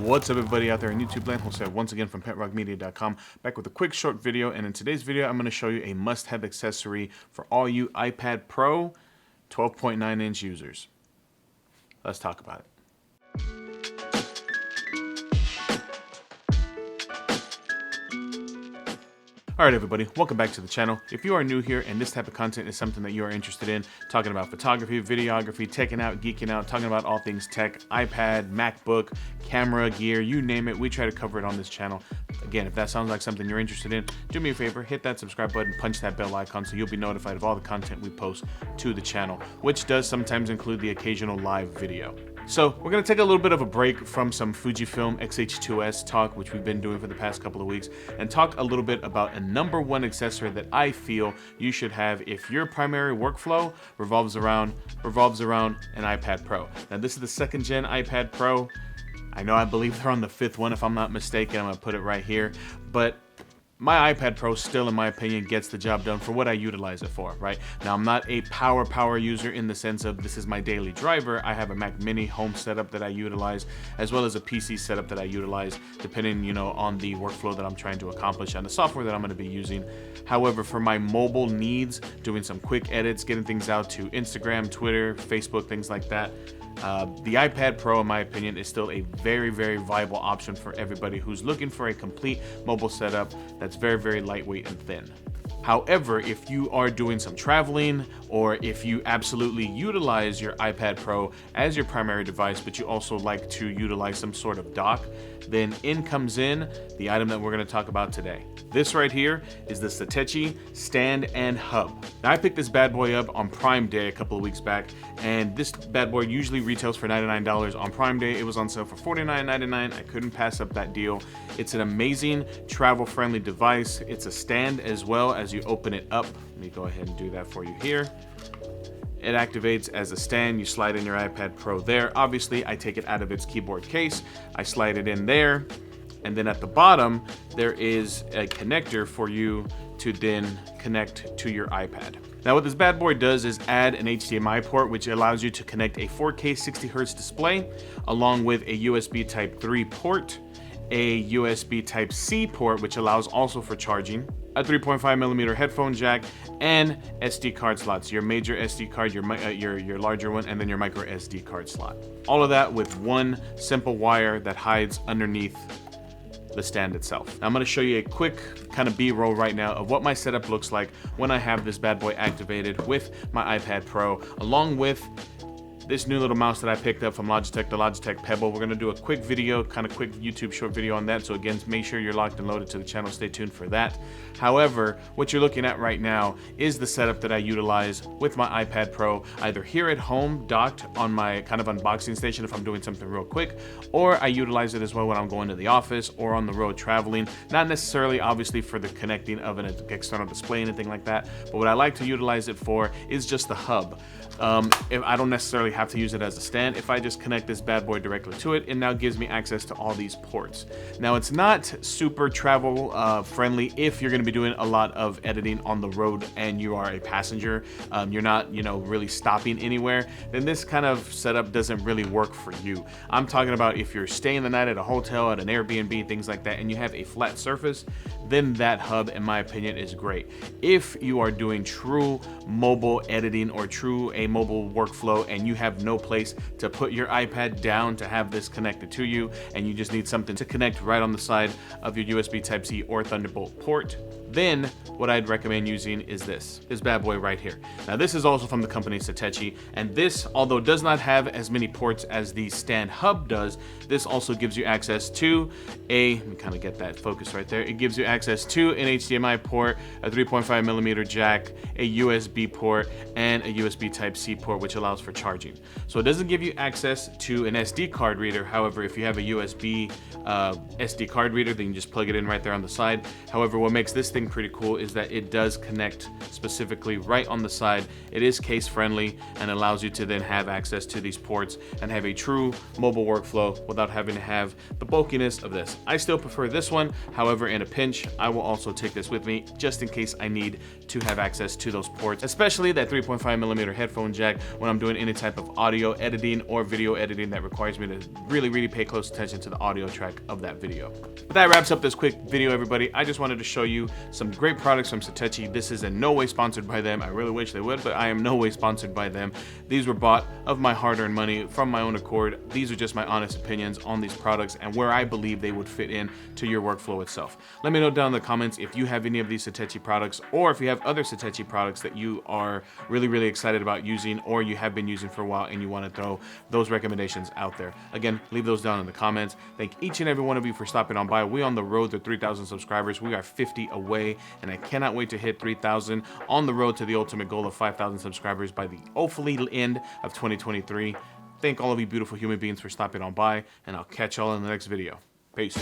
What's up, everybody out there in YouTube land? Jose once again from PetRockMedia.com, back with a quick short video. And in today's video, I'm going to show you a must-have accessory for all you iPad Pro 12.9-inch users. Let's talk about it. Alright everybody, welcome back to the channel. If you are new here and this type of content is something that you are interested in, talking about photography, videography, teching out, geeking out, talking about all things tech, iPad, MacBook, camera, gear, you name it, we try to cover it on this channel. Again, if that sounds like something you're interested in, do me a favor, hit that subscribe button, punch that bell icon so you'll be notified of all the content we post to the channel, which does sometimes include the occasional live video. So we're going to take a little bit of a break from some Fujifilm X-H2S talk, which we've been doing for the past couple of weeks, and talk a little bit about a #1 accessory that I feel you should have if your primary workflow revolves around an iPad Pro. Now this is the 2nd gen iPad Pro. I believe they're on the 5th one if I'm not mistaken. I'm going to put it right here. But my iPad Pro still, in my opinion, gets the job done for what I utilize it for, right? Now, I'm not a power user in the sense of this is my daily driver. I have a Mac Mini home setup that I utilize, as well as a PC setup that I utilize, depending, on the workflow that I'm trying to accomplish and the software that I'm going to be using. However, for my mobile needs, doing some quick edits, getting things out to Instagram, Twitter, Facebook, things like that, the iPad Pro, in my opinion, is still a very viable option for everybody who's looking for a complete mobile setup that's very lightweight and thin. However, if you are doing some traveling, or if you absolutely utilize your iPad Pro as your primary device, but you also like to utilize some sort of dock, then in comes in the item that we're going to talk about today. This right here is the Satechi stand and hub. Now, I picked this bad boy up on Prime Day a couple of weeks back, and this bad boy usually retails for $99. On Prime Day, it was on sale for $49.99. I couldn't pass up that deal. It's an amazing travel-friendly device. It's a stand as well. As you open it up, let me go ahead and do that for you here. It activates as a stand. You slide in your iPad Pro there. Obviously, I take it out of its keyboard case. I slide it in there. And then at the bottom, there is a connector for you to then connect to your iPad. Now what this bad boy does is add an HDMI port, which allows you to connect a 4K 60Hz display, along with a USB Type 3 port, a USB Type C port, which allows also for charging, a 3.5mm headphone jack, and SD card slots. Your major SD card, your larger one, and then your micro SD card slot. All of that with one simple wire that hides underneath the stand itself. Now I'm going to show you a quick kind of B-roll right now of what my setup looks like when I have this bad boy activated with my iPad Pro, along with this new little mouse that I picked up from Logitech, the Logitech Pebble. We're going to do a quick video, kind of quick YouTube short video on that. So again, make sure you're locked and loaded to the channel. Stay tuned for that. However, what you're looking at right now is the setup that I utilize with my iPad Pro, either here at home, docked on my kind of unboxing station if I'm doing something real quick, or I utilize it as well when I'm going to the office or on the road traveling. Not necessarily, obviously, for the connecting of an external display, anything like that, but what I like to utilize it for is just the hub. If I don't necessarily have to use it as a stand, if I just connect this bad boy directly to it, it now gives me access to all these ports. Now it's not super travel friendly if you're going to be doing a lot of editing on the road and you are a passenger, you're not really stopping anywhere, then this kind of setup doesn't really work for you. I'm talking about if you're staying the night at a hotel, at an Airbnb, things like that, and you have a flat surface, then that hub, in my opinion, is great. If you are doing true mobile editing or a mobile workflow and you have no place to put your iPad down to have this connected to you, and you just need something to connect right on the side of your USB Type-C or Thunderbolt port, then what I'd recommend using is this bad boy right here. Now this is also from the company Satechi, and this, although does not have as many ports as the stand hub does, this also gives you access to let me kind of get that focus right there. It gives you access to an HDMI port, a 3.5mm jack, a USB port, and a USB Type-C port, which allows for charging. So it doesn't give you access to an SD card reader. However, if you have a USB SD card reader, then you just plug it in right there on the side. However, what makes this thing pretty cool is that it does connect specifically right on the side. It is case friendly and allows you to then have access to these ports and have a true mobile workflow without having to have the bulkiness of this. I still prefer this one. However, in a pinch, I will also take this with me just in case I need to have access to those ports, especially that 3.5mm headphone jack when I'm doing any type of of audio editing or video editing that requires me to really pay close attention to the audio track of that video. But that wraps up this quick video, everybody. I just wanted to show you some great products from Satechi. This is in no way sponsored by them. I really wish they would, but I am no way sponsored by them. These were bought of my hard-earned money from my own accord. These are just my honest opinions on these products and where I believe they would fit in to your workflow itself. Let me know down in the comments if you have any of these Satechi products, or if you have other Satechi products that you are really excited about using, or you have been using for a while and you want to throw those recommendations out there. Again, leave those down in the comments. Thank each and every one of you for stopping on by. We're on the road to 3,000 subscribers. We are 50 away, and I cannot wait to hit 3,000 on the road to the ultimate goal of 5,000 subscribers by the hopefully end of 2023. Thank all of you beautiful human beings for stopping on by, and I'll catch y'all in the next video. Peace.